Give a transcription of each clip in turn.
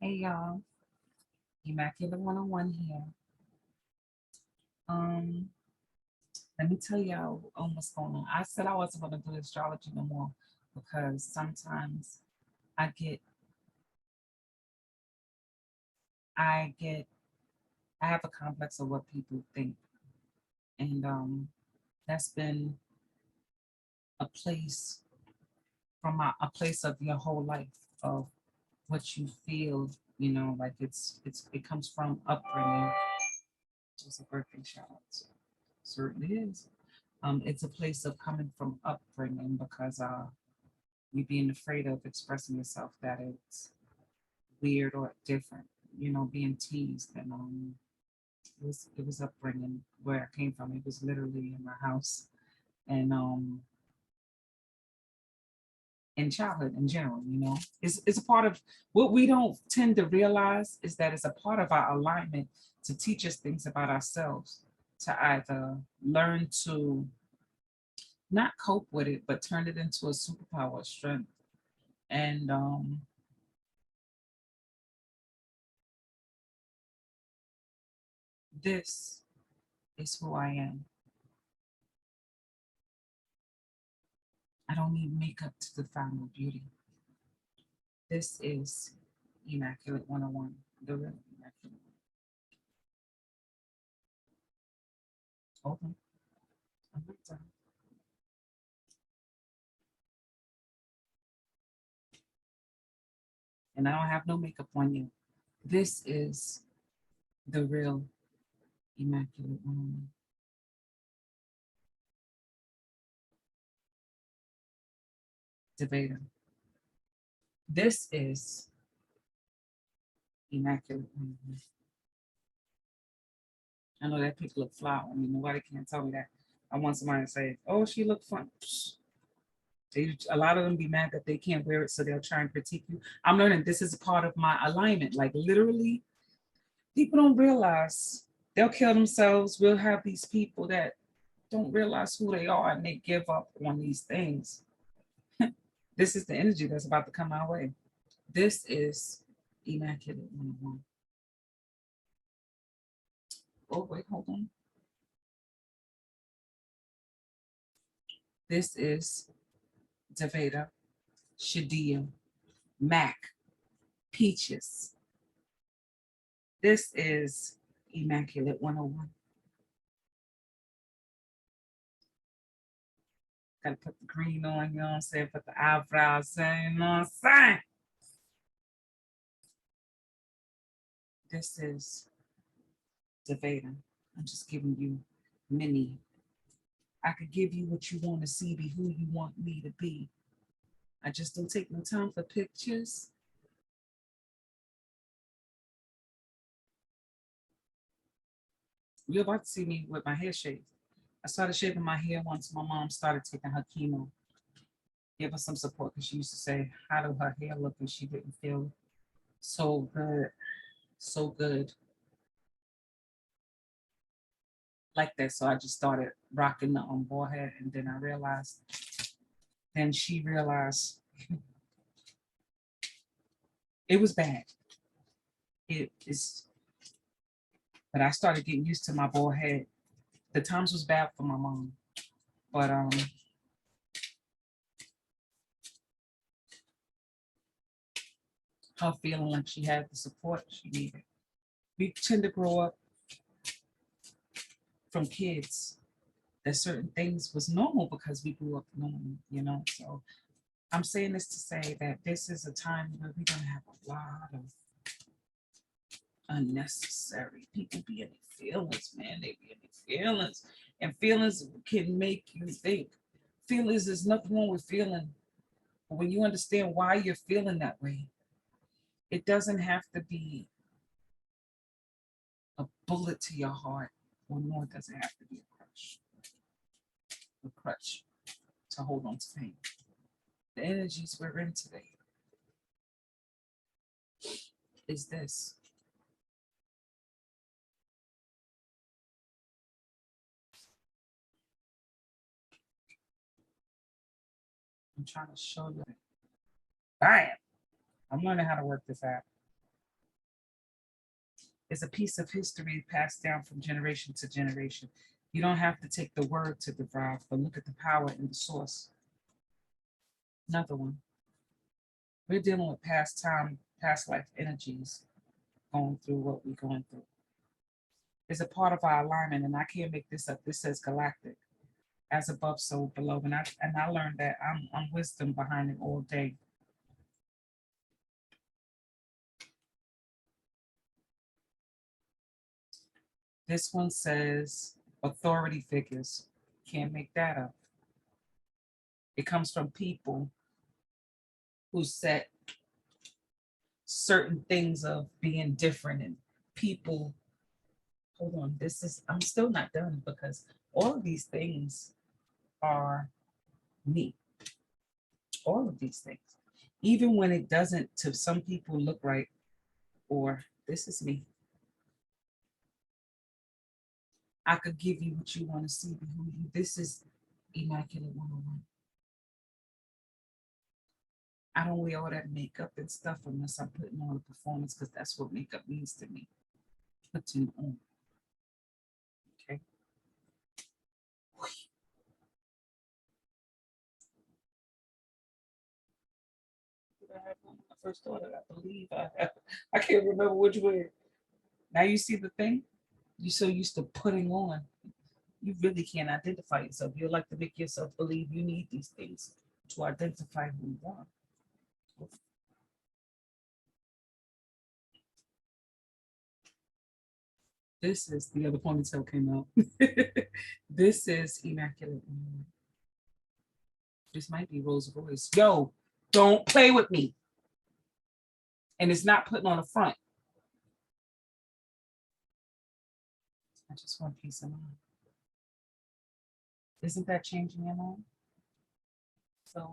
Hey y'all, Immaculate 101 here. Um, Let me tell y'all what's going on. I said I wasn't gonna do astrology no more because sometimes I get I get I have a complex of what people think. And that's been a place a place of your whole life of what you feel, like it comes from upbringing. It's a birthday shout out. Certainly is. It's a place of coming from upbringing because you being afraid of expressing yourself that it's weird or different, being teased. And it was upbringing where I came from. It was literally in my house and in childhood in general, it's a part of what we don't tend to realize is that it's a part of our alignment to teach us things about ourselves, to either learn to not cope with it, but turn it into a superpower, or strength. And this is who I am. I don't need makeup to define my beauty. This is Immaculate 101, the real Immaculate. Hold on, I'm not done. And I don't have no makeup on yet. This is the real Immaculate 101. Debater. This is Immaculate 101. I know that picture look fly on me. Nobody can tell me that. I want somebody to say, "Oh, she looked fun." A lot of them be mad that they can't wear it, so they'll try and critique you. I'm learning this is a part of my alignment. Like literally, people don't realize they'll kill themselves. We'll have these people that don't realize who they are and they give up on these things. This is the energy that's about to come our way. This is Immaculate 101. Oh, wait, hold on. This is Deveda, Shadia, Mac, Peaches. This is Immaculate 101. Gotta put the green on, you know what I'm saying? Put the eyebrows in, you know what I'm saying? This is Deveda. I'm just giving you many. I could give you what you want to see, be who you want me to be. I just don't take no time for pictures. You're about to see me with my hair shaved. I started shaving my hair once my mom started taking her chemo. Give her some support because she used to say, how do her hair look? And she didn't feel so good, so good like that. So I just started rocking the bald head. And then I realized, then she realized it was bad. It is, but I started getting used to my bald head. The times was bad for my mom, but her feeling like she had the support she needed. We tend to grow up from kids that certain things was normal because we grew up normal. So I'm saying this to say that this is a time where we're gonna have a lot of unnecessary people be in their feelings, man. They be in their feelings, and feelings can make you think. Feelings, there's nothing wrong with feeling, but when you understand why you're feeling that way, it doesn't have to be a bullet to your heart, or nor does it have to be a crutch to hold on to pain. The energies we're in today is this. I'm trying to show you. Bam! I'm learning how to work this app. is a piece of history passed down from generation to generation. You don't have to take the word to derive, but look at the power in the source. Another one. We're dealing with past time, past life energies going through what we're going through. It's a part of our alignment, and I can't make this up. This says galactic, as above, so below. And I learned that I'm wisdom behind it all day. This one says authority figures. Can't make that up. It comes from people who set certain things of being different, and people, hold on, I'm still not done, because all of these things are me. All of these things. Even when it doesn't to some people look right, or this is me. I could give you what you want to see. This is Immaculate 101. I don't wear all that makeup and stuff unless I'm putting on a performance, because that's what makeup means to me. Putting on. Okay. I first thought it, I believe I can't remember which way. Now you see the thing? You're so used to putting on. You really can't identify yourself. You like to make yourself believe you need these things to identify who you are. This is the other ponytail came out. This is Immaculate. This might be Rose Royce. Yo, don't play with me. And it's not putting on the front. I just want peace of mind. Isn't that changing your mind? So,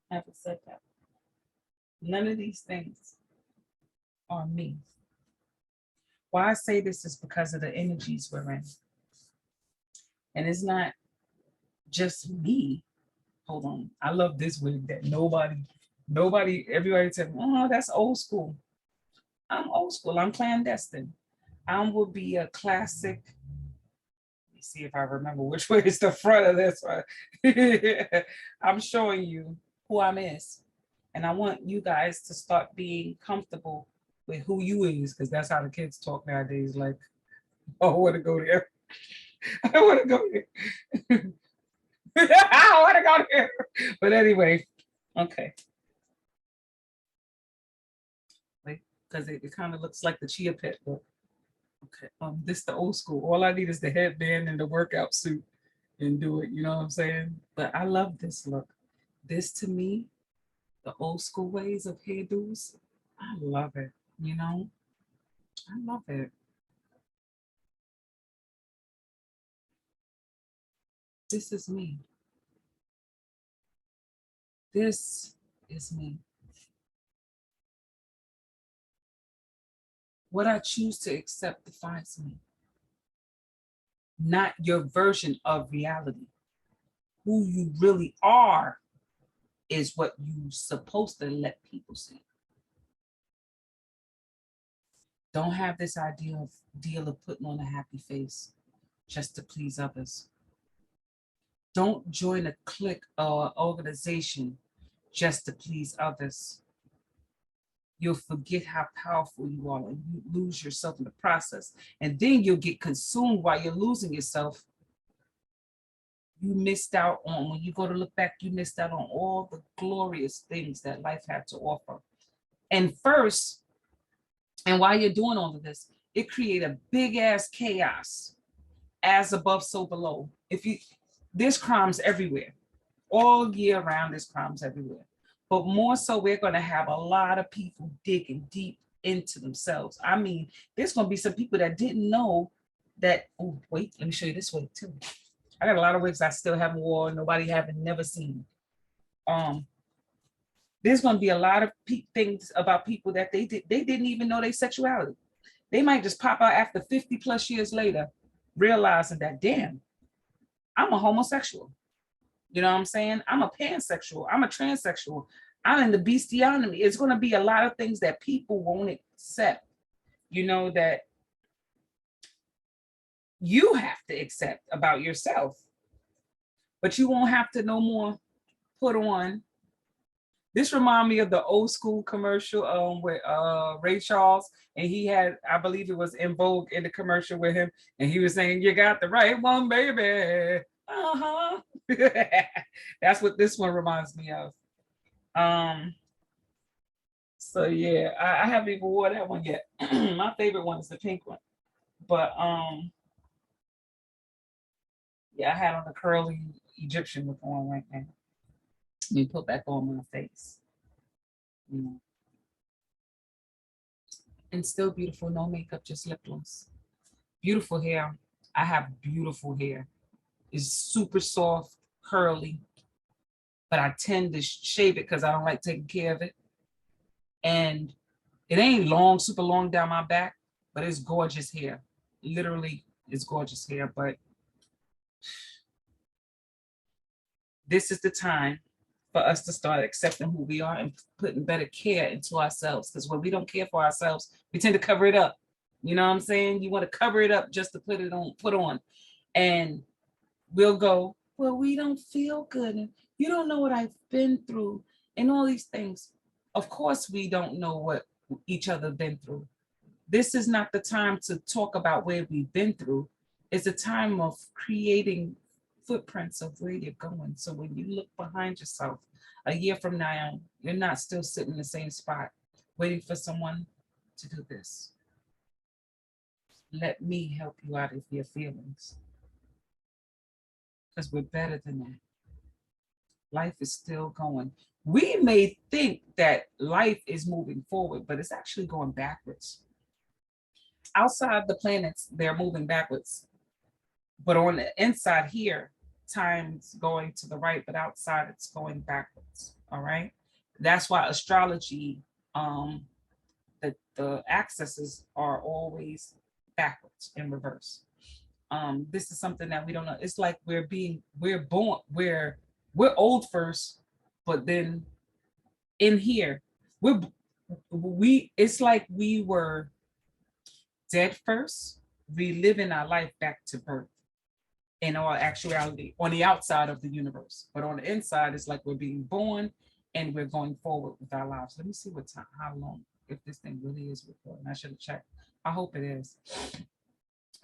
having said that, none of these things are me. Why I say this is because of the energies we're in. And it's not just me. Hold on. I love this wig that everybody said, oh, that's old school. I'm old school. I'm clandestine. I will be a classic. Let me see if I remember which way is the front of this one. I'm showing you who I is. And I want you guys to start being comfortable with who you is, because that's how the kids talk nowadays. Like, oh, I want to go there. I don't want to go there. I don't want to go there. But anyway, okay. Because it kind of looks like the Chia Pet look. Okay, this is the old school. All I need is the headband and the workout suit and do it. You know what I'm saying? But I love this look. This to me, the old school ways of hairdos, I love it. You know, I love it. This is me. This is me. What I choose to accept defines me, not your version of reality. Who you really are is what you're supposed to let people see. Don't have this deal of putting on a happy face just to please others. Don't join a clique or organization just to please others. You'll forget how powerful you are, and you lose yourself in the process. And then you'll get consumed while you're losing yourself. You missed out on, when you go to look back, you missed out on all the glorious things that life had to offer. And first, and while you're doing all of this, it created a big ass chaos, as above, so below. There's crimes everywhere, all year round, there's crimes everywhere. But more so, we're going to have a lot of people digging deep into themselves. I mean, there's going to be some people that didn't know that. Oh, wait, let me show you this wig too. I got a lot of wigs I still haven't worn, nobody haven't never seen. There's going to be a lot of things about people that they didn't even know their sexuality. They might just pop out after 50 plus years later, realizing that, damn, I'm a homosexual. You know what I'm saying? I'm a pansexual. I'm a transsexual. I'm in the bestiality. It's going to be a lot of things that people won't accept, you know, that you have to accept about yourself. But you won't have to no more put on. This reminds me of the old school commercial with Ray Charles, and he had, I believe it was In Vogue in the commercial with him, and he was saying, "You got the right one, baby." Uh-huh. That's what this one reminds me of. So yeah, I haven't even wore that one yet. My favorite one is the pink one. But yeah, I had on the curly Egyptian look on right now. Let me put back on my face. You know. And still beautiful, no makeup, just lip gloss. Beautiful hair. I have beautiful hair. It's super soft, curly, but I tend to shave it because I don't like taking care of it. And it ain't long, super long down my back, but it's gorgeous hair. Literally, it's gorgeous hair. But this is the time for us to start accepting who we are and putting better care into ourselves. Because when we don't care for ourselves, we tend to cover it up. You know what I'm saying? You want to cover it up just to put on. And we'll go, well, we don't feel good. And you don't know what I've been through and all these things. Of course, we don't know what each other been through. This is not the time to talk about where we've been through. It's a time of creating footprints of where you're going. So when you look behind yourself a year from now, you're not still sitting in the same spot waiting for someone to do this. Let me help you out of your feelings, because we're better than that. Life is still going. We may think that life is moving forward, but it's actually going backwards. Outside the planets, they're moving backwards. But on the inside here, time's going to the right, but outside it's going backwards. All right. That's why astrology, the accesses are always backwards in reverse. This is something that we don't know. It's like we're old first, but then in here, it's like we were dead first, reliving our life back to birth. In all actuality, on the outside of the universe, but on the inside, it's like we're being born and we're going forward with our lives. Let me see what time, how long, if this thing really is recording. I should have checked. I hope it is.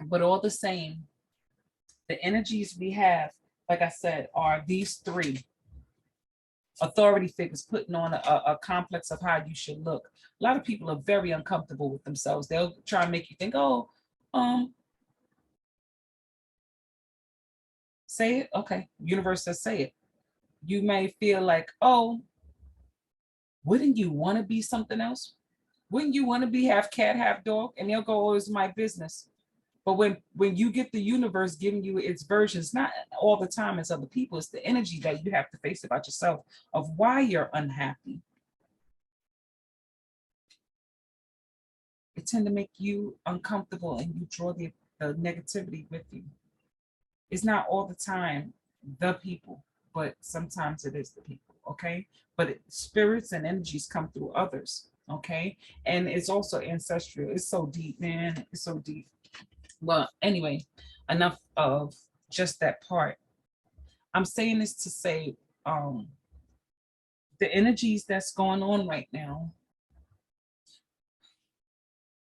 But all the same, the energies we have, like I said, are these three authority figures putting on a complex of how you should look. A lot of people are very uncomfortable with themselves. They'll try and make you think, oh, say it. Okay. Universe says say it. You may feel like, oh, wouldn't you want to be something else? Wouldn't you want to be half cat, half dog? And they'll go, oh, it's my business. But when you get the universe giving you its versions, not all the time as other people, it's the energy that you have to face about yourself of why you're unhappy. It tend to make you uncomfortable and you draw the negativity with you. It's not all the time the people, but sometimes it is the people, okay? But spirits and energies come through others, okay? And it's also ancestral. It's so deep, man. It's so deep. Well, anyway, enough of just that part. I'm saying this to say the energies that's going on right now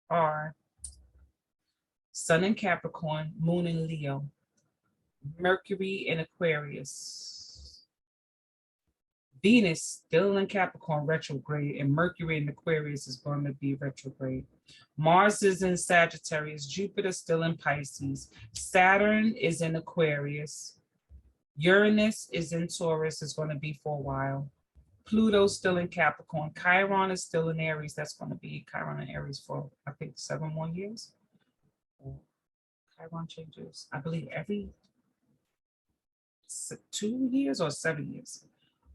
are Sun in Capricorn, Moon in Leo, Mercury in Aquarius, Venus still in Capricorn retrograde, and Mercury in Aquarius is going to be retrograde. Mars is in Sagittarius, Jupiter still in Pisces, Saturn is in Aquarius, Uranus is in Taurus, is going to be for a while. Pluto's still in Capricorn, Chiron is still in Aries, that's going to be Chiron in Aries for, I think, 7 more years. Chiron changes, I believe, every 2 years or 7 years.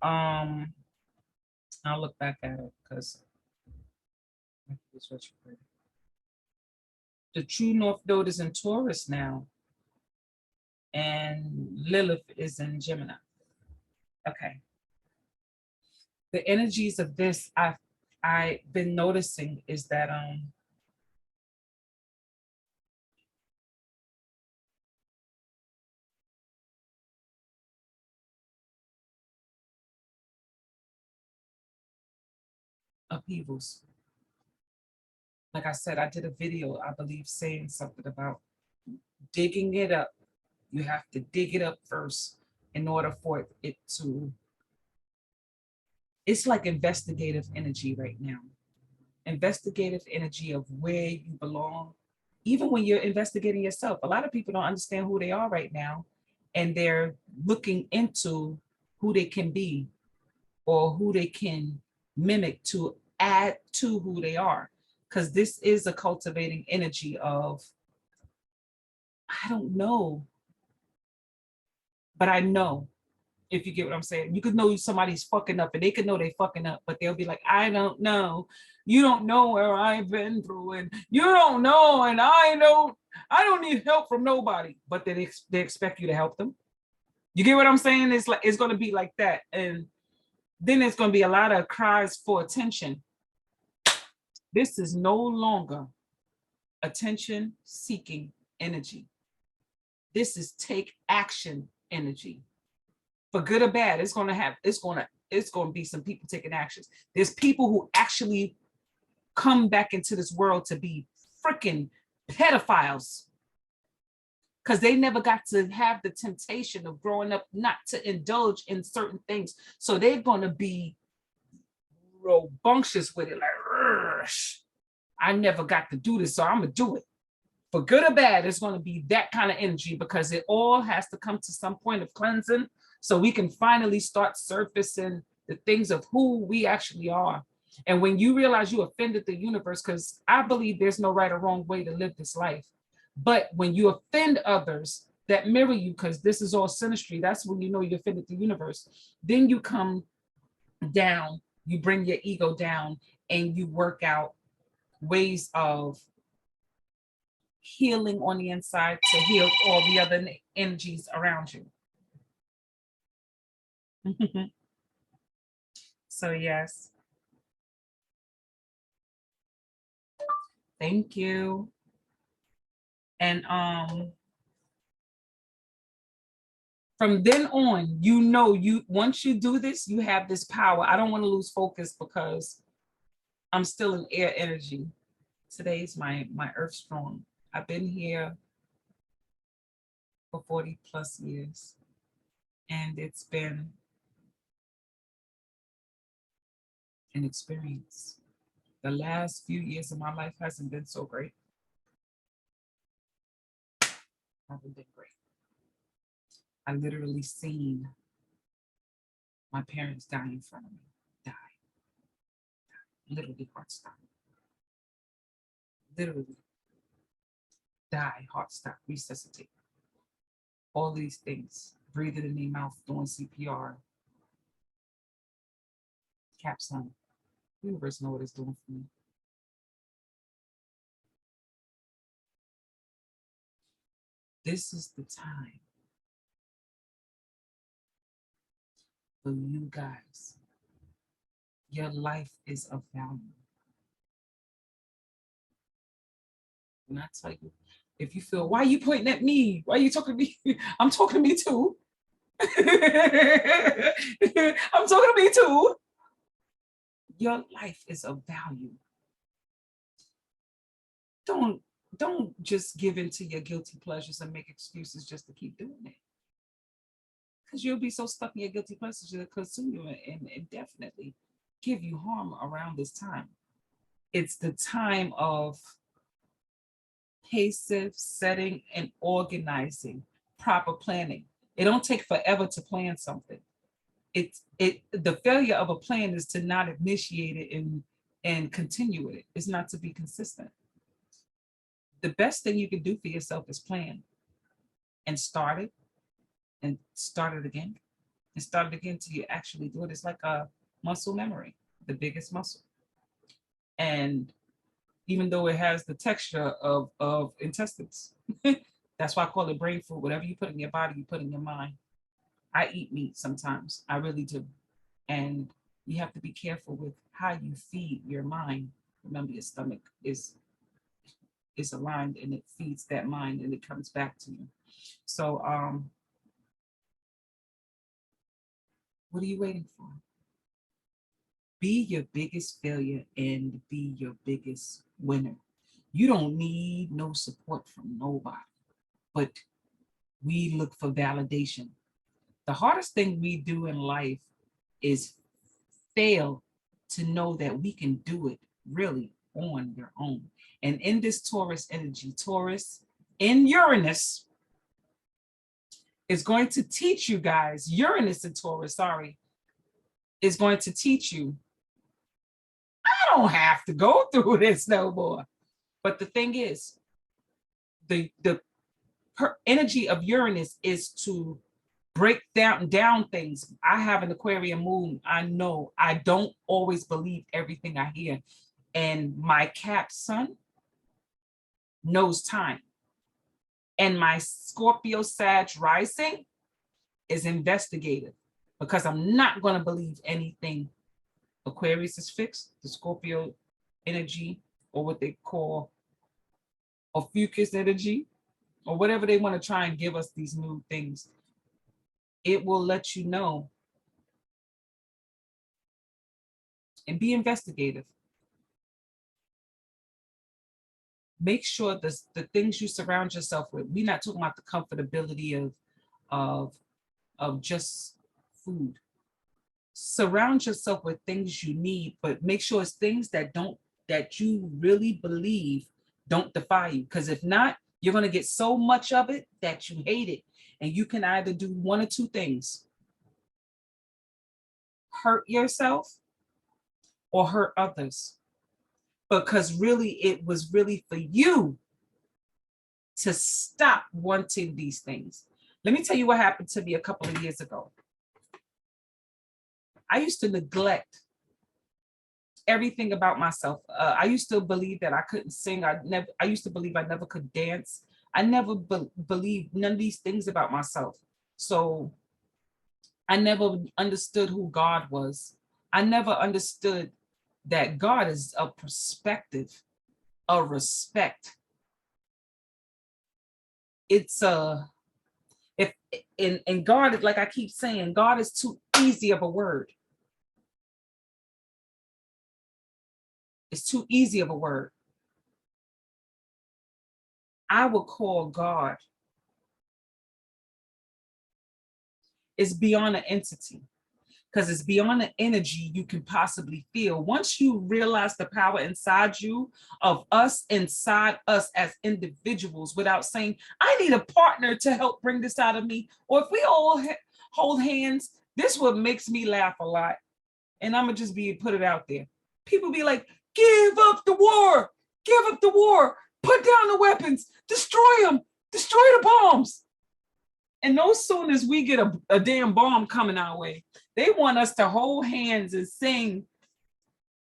I'll look back at it because the true North Node is in Taurus now, and Lilith is in Gemini. Okay. the energies of this I've been noticing is that upheavals. Like I said, I did a video, I believe, saying something about digging it up. You have to dig it up first in order for it to, it's like investigative energy right now. Investigative energy of where you belong. Even when you're investigating yourself, a lot of people don't understand who they are right now, and they're looking into who they can be or who they can mimic to add to who they are. Because this is a cultivating energy of, I don't know, but I know, if you get what I'm saying. You could know somebody's fucking up and they could know they fucking up, but they'll be like, I don't know. You don't know where I've been through, and you don't know, and I don't need help from nobody. But they expect you to help them. You get what I'm saying? It's like, it's gonna be like that. And then there's gonna be a lot of cries for attention. This is no longer attention seeking energy. This is take action energy. For good or bad, it's gonna be some people taking actions. There's people who actually come back into this world to be freaking pedophiles because they never got to have the temptation of growing up not to indulge in certain things. So they're gonna be rambunctious with it, like, I never got to do this, so I'm gonna do it. For good or bad, it's going to be that kind of energy, because it all has to come to some point of cleansing so we can finally start surfacing the things of who we actually are. And when you realize you offended the universe, because I believe there's no right or wrong way to live this life, but when you offend others that mirror you, because this is all synastry, that's when you know you offended the universe. Then you come down, you bring your ego down, and you work out ways of healing on the inside to heal all the other energies around you. So yes, thank you. And from then on, you know, you once you do this, you have this power. I don't want to lose focus because I'm still in air energy. Today's my earth strong. I've been here for 40 plus years, and it's been an experience. The last few years of my life hasn't been so great. Haven't been great. I literally seen my parents die in front of me. Die. Literally heart stop. Literally die, heart stop, resuscitate. All these things. Breathing in their mouth, doing CPR. Caps on. The universe know what it's doing for me. This is the time for you guys. Your life is of value. And I tell you, if you feel, why are you pointing at me? Why are you talking to me? I'm talking to me too. I'm talking to me too. Your life is of value. Don't just give in to your guilty pleasures and make excuses just to keep doing it. Because you'll be so stuck in your guilty pleasures that consume you and definitely give you harm around this time. It's the time of passive setting and organizing, proper planning. It don't take forever to plan something. The failure of a plan is to not initiate it and continue with it. It's not to be consistent. The best thing you can do for yourself is plan and start it and start it again and start it again till you actually do it. It's like a muscle memory, the biggest muscle. And even though it has the texture of intestines, that's why I call it brain food. Whatever you put in your body, you put in your mind. I eat meat sometimes. I really do. And You have to be careful with how you feed your mind. Remember, your stomach is aligned and it feeds that mind and it comes back to you. So what are you waiting for? Be your biggest failure and be your biggest winner. You don't need no support from nobody, but we look for validation. The hardest thing we do in life is fail to know that we can do it really on your own. And in this Taurus energy, Taurus in Uranus is going to teach you guys, Uranus and Taurus, sorry, is going to teach you, I don't have to go through this no more. But the thing is, the energy of Uranus is to break down things. I have an Aquarian moon. I know I don't always believe everything I hear. And my Cap sun knows time. And my Scorpio Sag rising is investigative, because I'm not going to believe anything. Aquarius is fixed. The Scorpio energy, or what they call Ophiuchus energy, or whatever they want to try and give us these new things, it will let you know and be investigative. Make sure the things you surround yourself with, we're not talking about the comfortability of just food. Surround yourself with things you need, but make sure it's things that you really believe don't defy you. Because if not, you're going to get so much of it that you hate it. And you can either do one or two things: hurt yourself or hurt others. Because really, it was really for you to stop wanting these things. Let me tell you what happened to me a couple of years ago. I used to neglect everything about myself. I used to believe that I couldn't sing. I used to believe I never could dance. I never believed none of these things about myself. So I never understood who God was. I never understood that God is a perspective, a respect. It's if and God, like I keep saying, God is too easy of a word. It's too easy of a word. I would call God. It's beyond an entity, because it's beyond the energy you can possibly feel. Once you realize the power inside you, of us, inside us as individuals, without saying, I need a partner to help bring this out of me, or if we all hold hands, this what makes me laugh a lot. And I'm gonna just put it out there. People be like, give up the war, put down the weapons, destroy them, destroy the bombs. And no soon as we get a damn bomb coming our way, they want us to hold hands and sing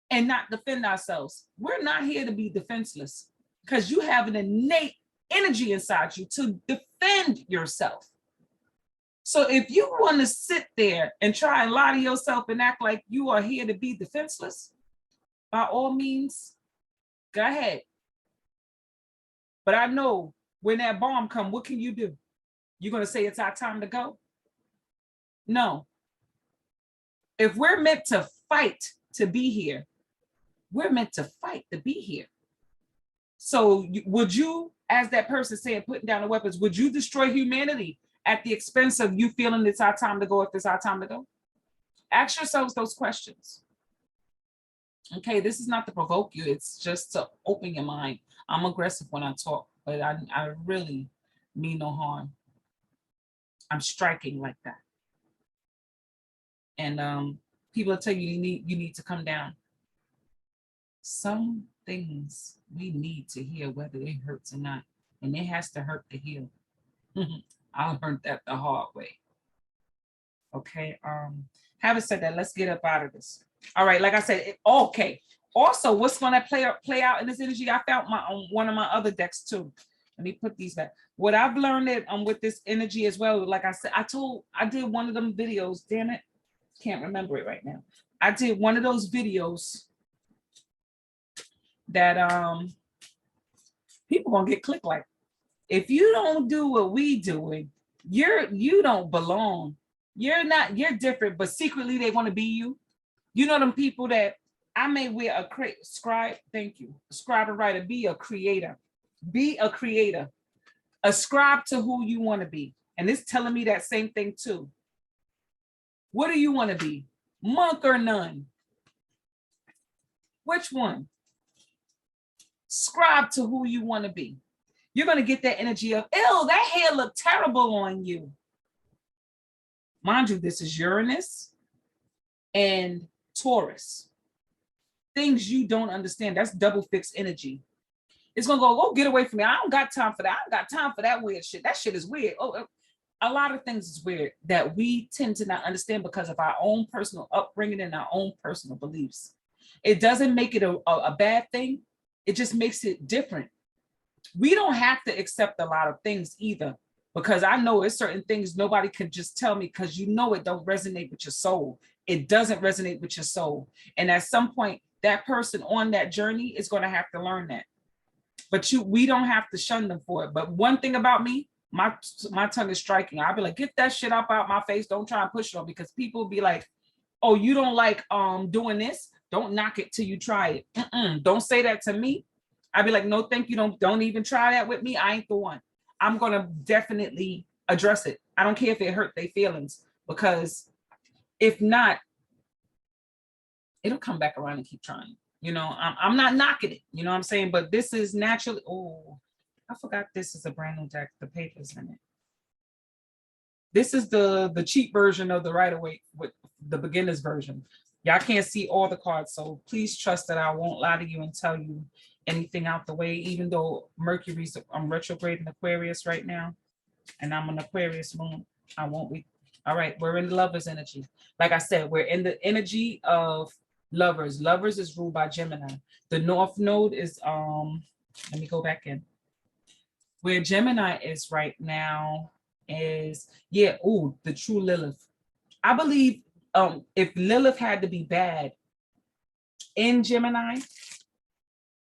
and not defend ourselves. We're not here to be defenseless, because you have an innate energy inside you to defend yourself. So if you want to sit there and try and lie to yourself and act like you are here to be defenseless, by all means, go ahead. But I know when that bomb comes, what can you do? You're going to say it's our time to go? No. If we're meant to fight to be here, we're meant to fight to be here. So would you, as that person saying, putting down the weapons, would you destroy humanity at the expense of you feeling it's our time to go if it's our time to go? Ask yourselves those questions. Okay, this is not to provoke you. It's just to open your mind. I'm aggressive when I talk, but I really mean no harm. I'm striking like that. And people will tell you you need to come down. Some things we need to hear, whether it hurts or not, and it has to hurt to heal. I learned that the hard way. Okay. Having said that, let's get up out of this. All right. Like I said, okay. Also, what's going to play out in this energy? I found one of my other decks too. Let me put these back. What I've learned with this energy as well, like I said, I did one of them videos. Damn it. Can't remember it right now. I did one of those videos that people gonna get clicked like, if you don't do what we doing, you don't belong. You're different, but secretly they want to be you. You know them people that I may wear a scribe, thank you. Scribe and writer, be a creator. Be a creator. Ascribe to who you want to be. And it's telling me that same thing too. What do you want to be? Monk or nun? Which one? Scribe to who you want to be. You're going to get that energy of, ew, that hair look terrible on you. Mind you, this is Uranus and Taurus. Things you don't understand. That's double fixed energy. It's going to go get away from me. I don't got time for that. I don't got time for that weird shit. That shit is weird. A lot of things is weird that we tend to not understand because of our own personal upbringing and our own personal beliefs. It doesn't make it a bad thing. It just makes it different. We don't have to accept a lot of things either, because I know it's certain things nobody can just tell me, because you know it don't resonate with your soul. It doesn't resonate with your soul. And at some point, that person on that journey is going to have to learn that. But we don't have to shun them for it. But one thing about me, my tongue is striking. I'll be like, get that shit up out my face. Don't try and push it on, because people be like, oh, you don't like doing this? Don't knock it till you try it. Don't say that to me. I'd be like, no, thank you. Don't even try that with me. I ain't the one. I'm gonna definitely address it. I don't care if it hurt their feelings, because if not, it'll come back around and keep trying. You know, I'm not knocking it. You know what I'm saying? But this is naturally. Oh, I forgot this is a brand new deck. The paper's in it. This is the cheap version of the Rider-Waite with the beginner's version. Y'all can't see all the cards, so please trust that I won't lie to you and tell you anything out the way, even though Mercury's retrograde in Aquarius right now, and I'm an Aquarius moon. I won't be. All right, we're in Lovers energy. Like I said, we're in the energy of Lovers. Lovers is ruled by Gemini. The North Node is let me go back in. Where Gemini is right now is, the true Lilith. I believe if Lilith had to be bad in Gemini,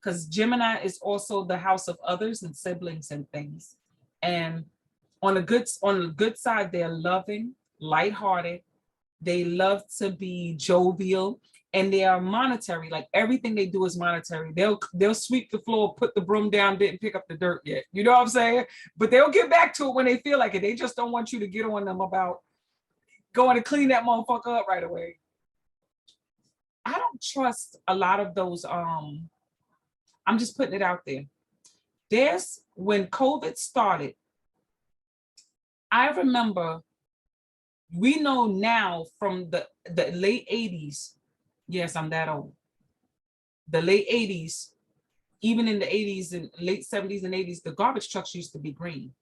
because Gemini is also the house of others and siblings and things. And on the good side, they're loving, lighthearted. They love to be jovial, and they are monetary. Like everything they do is monetary. They'll sweep the floor, put the broom down, didn't pick up the dirt yet. You know what I'm saying? But they'll get back to it when they feel like it. They just don't want you to get on them about going to clean that motherfucker up right away. I don't trust a lot of those. I'm just putting it out there. When COVID started, I remember, we know now from the late 80s. Yes, I'm that old. The late 80s, even in the 80s and late 70s and 80s, the garbage trucks used to be green.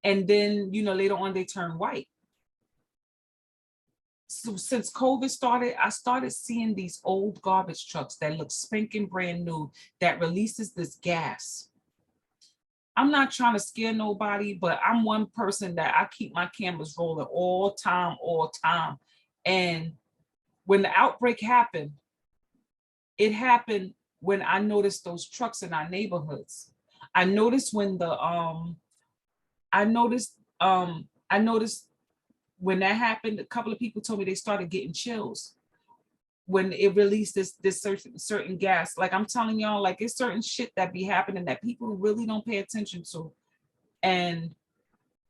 And then, later on they turned white. So since COVID started, I started seeing these old garbage trucks that look spanking brand new, that releases this gas. I'm not trying to scare nobody, but I'm one person that I keep my cameras rolling all time. And when the outbreak happened, it happened when I noticed those trucks in our neighborhoods. I noticed when when that happened, a couple of people told me they started getting chills when it released this certain gas. Like I'm telling y'all, like it's certain shit that be happening that people really don't pay attention to. And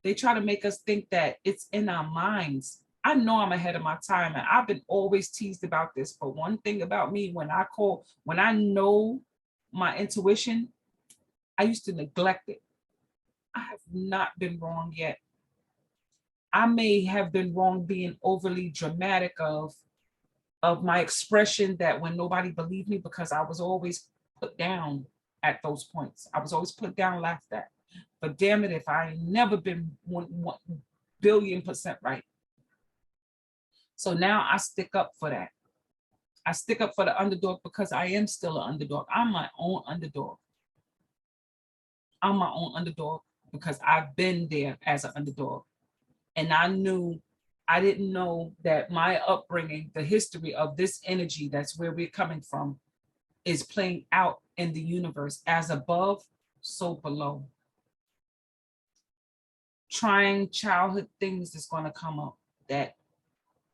they try to make us think that it's in our minds. I know I'm ahead of my time, and I've been always teased about this. But one thing about me, when I know my intuition, I used to neglect it. I have not been wrong yet. I may have been wrong being overly dramatic of my expression, that when nobody believed me, because I was always put down at those points. I was always put down, laughed at. But damn it, if I ain't never been 1 billion% right. So now I stick up for that. I stick up for the underdog, because I am still an underdog. I'm my own underdog. I'm my own underdog because I've been there as an underdog. And I knew I didn't know that my upbringing, the history of this energy, that's where we're coming from, is playing out in the universe as above, so below. Trying childhood things is going to come up that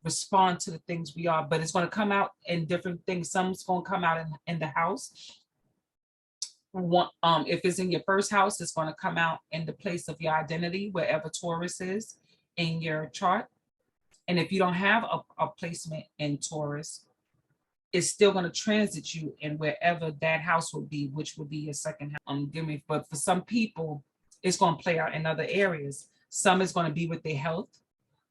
respond to the things we are, but it's going to come out in different things. Some's going to come out in the house. If it's in your first house, it's going to come out in the place of your identity, wherever Taurus is in your chart. And if you don't have a placement in Taurus, it's still going to transit you in wherever that house will be, which will be your second house. But for some people, it's going to play out in other areas. Some is going to be with their health.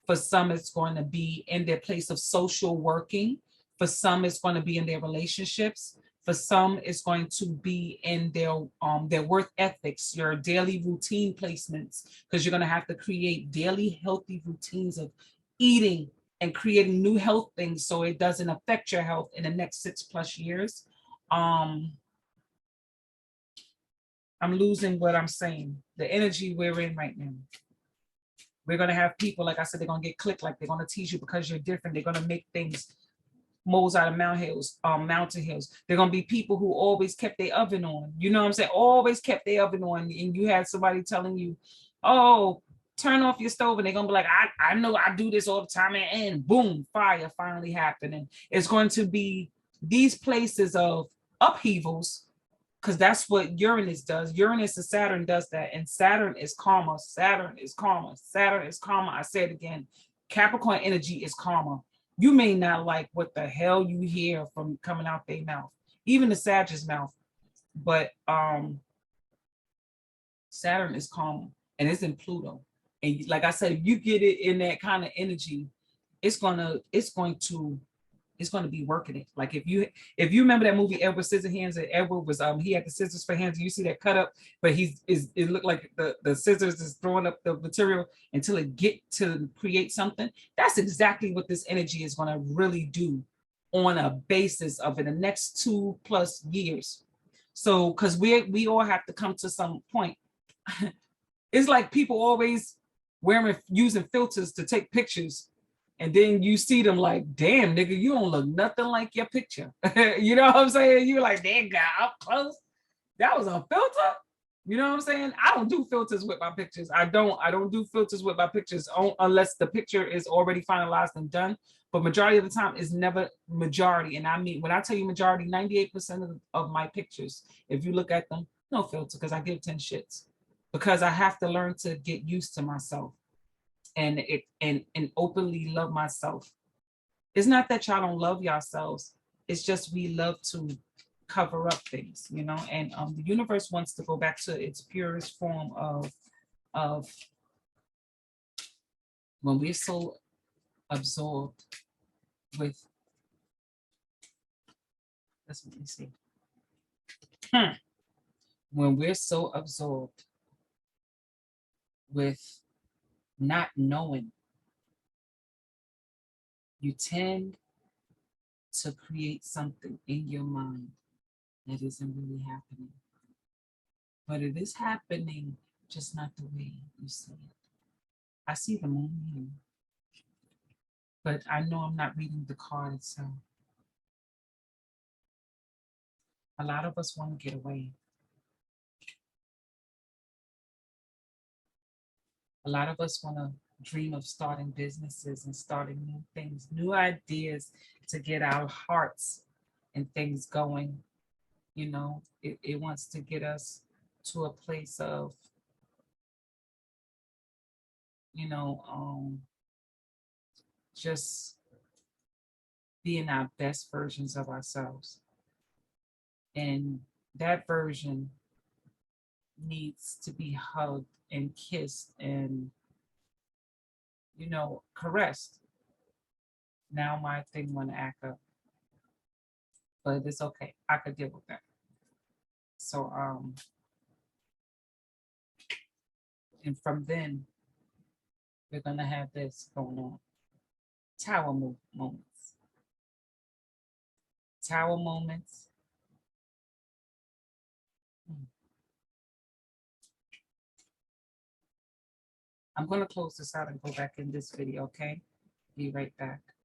For some, it's going to be in their place of social working. For some, it's going to be in their relationships. For some, it's going to be in their work ethics, your daily routine placements, because you're going to have to create daily healthy routines of eating and creating new health things so it doesn't affect your health in the next 6+ years. I'm losing what I'm saying. The energy we're in right now. We're going to have people, like I said, they're going to get clicked, like they're going to tease you because you're different. They're going to make things moles out of mountain hills. They're going to be people who always kept their oven on. You know what I'm saying? Always kept their oven on. And you had somebody telling you, oh, turn off your stove. And they're going to be like, I know I do this all the time. And boom, fire finally happened. And it's going to be these places of upheavals, because that's what Uranus does. Uranus and Saturn does that. And Saturn is karma. Saturn is karma. Saturn is karma. I say it again. Capricorn energy is karma. You may not like what the hell you hear from coming out their mouth, even the Sagittarius mouth. But Saturn is karma, and it's in Pluto. And like I said, if you get it in that kind of energy, it's going to be working it. Like if you remember that movie Edward Scissorhands, and Edward was he had the scissors for hands. You see that cut up, but it looked like the scissors is throwing up the material until it get to create something. That's exactly what this energy is going to really do on a basis of in the next 2+ years. So because we all have to come to some point. It's like people always using filters to take pictures. And then you see them like, damn, nigga, you don't look nothing like your picture. You know what I'm saying? You're like, damn, guy, up close. That was a filter. You know what I'm saying? I don't do filters with my pictures. I don't do filters with my pictures unless the picture is already finalized and done. But majority of the time is never majority. And I mean, when I tell you majority, 98% of my pictures, if you look at them, no filter, because I give 10 shits. Because I have to learn to get used to myself and openly love myself. It's not that y'all don't love yourselves. It's just we love to cover up things, you know. And the universe wants to go back to its purest form of when we're so absorbed with. That's what we see. When we're so absorbed with not knowing, you tend to create something in your mind that isn't really happening. But it is happening, just not the way you see it. I see the moon here, but I know I'm not reading the card itself. A lot of us want to get away. A lot of us want to dream of starting businesses and starting new things, new ideas to get our hearts and things going. You know, it wants to get us to a place of, you know, just being our best versions of ourselves. And that version needs to be hugged and kissed and, you know, caressed. Now my thing want to act up, but it's okay. I could deal with that. So, and from then, we're going to have this going on. Tower moments. Tower moments. I'm going to close this out and go back in this video, okay? Be right back.